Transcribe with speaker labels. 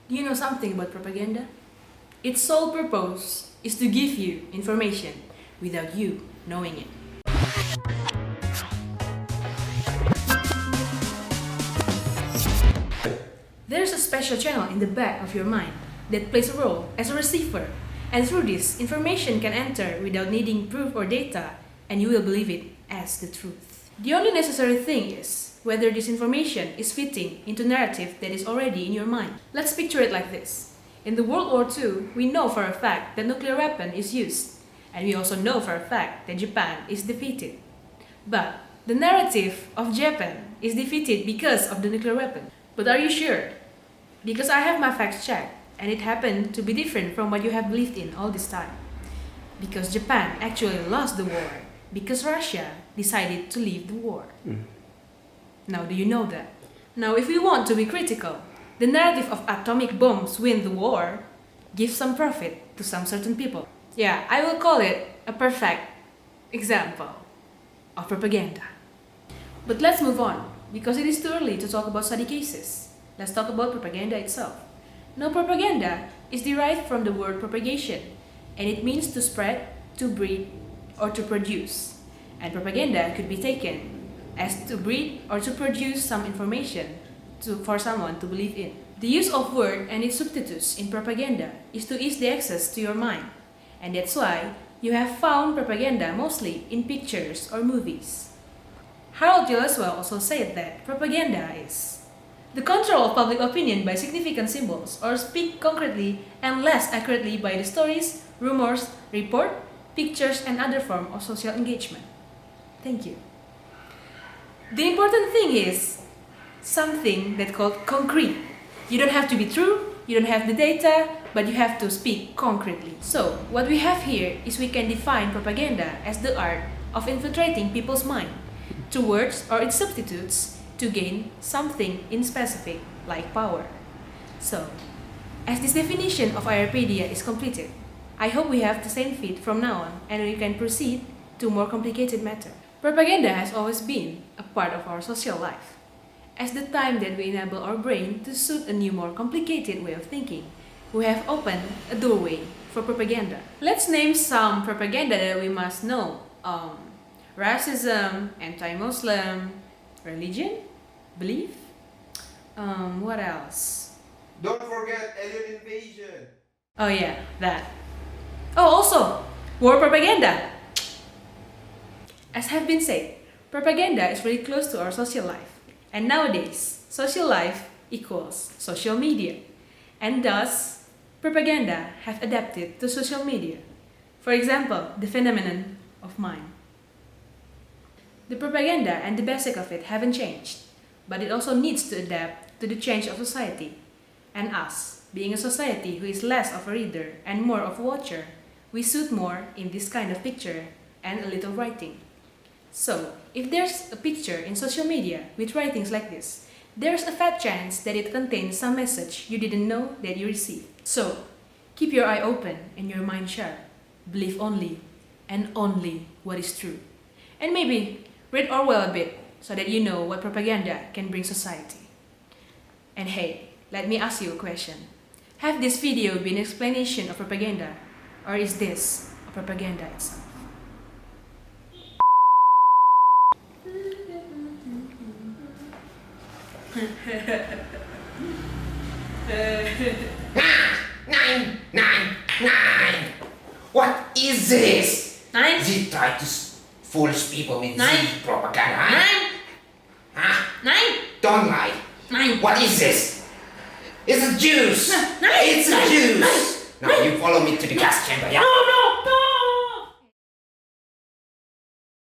Speaker 1: Do you know something about propaganda? Its sole purpose is to give you information without you knowing it. There's a special channel in the back of your mind that plays a role as a receiver, and through this, information can enter without needing proof or data, and you will believe it as the truth. The only necessary thing is whether this information is fitting into narrative that is already in your mind. Let's picture it like this. In the World War II, we know for a fact that nuclear weapon is used, and we also know for a fact that Japan is defeated. But the narrative of Japan is defeated because of the nuclear weapon. But are you sure? Because I have my facts checked, and it happened to be different from what you have believed in all this time. Because Japan actually lost the war, because Russia decided to leave the war. Now, do you know that? Now, if we want to be critical, the narrative of atomic bombs win the war gives some profit to some certain people. Yeah, I will call it a perfect example of propaganda. But let's move on, because it is too early to talk about study cases. Let's talk about propaganda itself. Now, propaganda is derived from the word propagation, and it means to spread, to breed, or to produce. And propaganda could be taken as to breed or to produce some information for someone to believe in. The use of word and its substitutes in propaganda is to ease the access to your mind, and that's why you have found propaganda mostly in pictures or movies. Harold Gillespie also said that propaganda is the control of public opinion by significant symbols, or speak concretely and less accurately by the stories, rumors, report, pictures, and other forms of social engagement. Thank you. The important thing is something that's called concrete. You don't have to be true, you don't have the data, but you have to speak concretely. So, what we have here is we can define propaganda as the art of infiltrating people's mind to words or its substitutes to gain something in specific, like power. So, as this definition of IR-Pedia is completed, I hope we have the same fit from now on and we can proceed to more complicated matter. Propaganda has always been a part of our social life, as the time that we enable our brain to suit a new, more complicated way of thinking. We have opened a doorway for propaganda. Let's name some propaganda that we must know. Racism, anti-Muslim, religion, belief. What else?
Speaker 2: Don't forget alien invasion.
Speaker 1: Oh yeah, that. Oh, also, war propaganda. As have been said, propaganda is very close to our social life. And nowadays, social life equals social media. And thus, propaganda have adapted to social media. For example, the phenomenon of mime. The propaganda and the basic of it haven't changed, but it also needs to adapt to the change of society. And us, being a society who is less of a reader and more of a watcher, we suit more in this kind of picture and a little writing. So, if there's a picture in social media with writings like this, there's a fat chance that it contains some message you didn't know that you received. So, keep your eye open and your mind sharp. Believe only and only what is true. And maybe read Orwell a bit so that you know what propaganda can bring society. And hey, let me ask you a question. Have this video been an explanation of propaganda, or is this a propaganda itself?
Speaker 2: Nine. What is this?
Speaker 1: Nine.
Speaker 2: They try to fool people with
Speaker 1: Nine.
Speaker 2: the propaganda.
Speaker 1: Nine.
Speaker 2: Huh?
Speaker 1: Nine.
Speaker 2: Don't lie.
Speaker 1: Nine.
Speaker 2: What is this? It's a juice.
Speaker 1: Nine.
Speaker 2: It's a
Speaker 1: Nine.
Speaker 2: juice.
Speaker 1: Nine.
Speaker 2: Now you follow me to the gas chamber, yeah?
Speaker 1: No, no.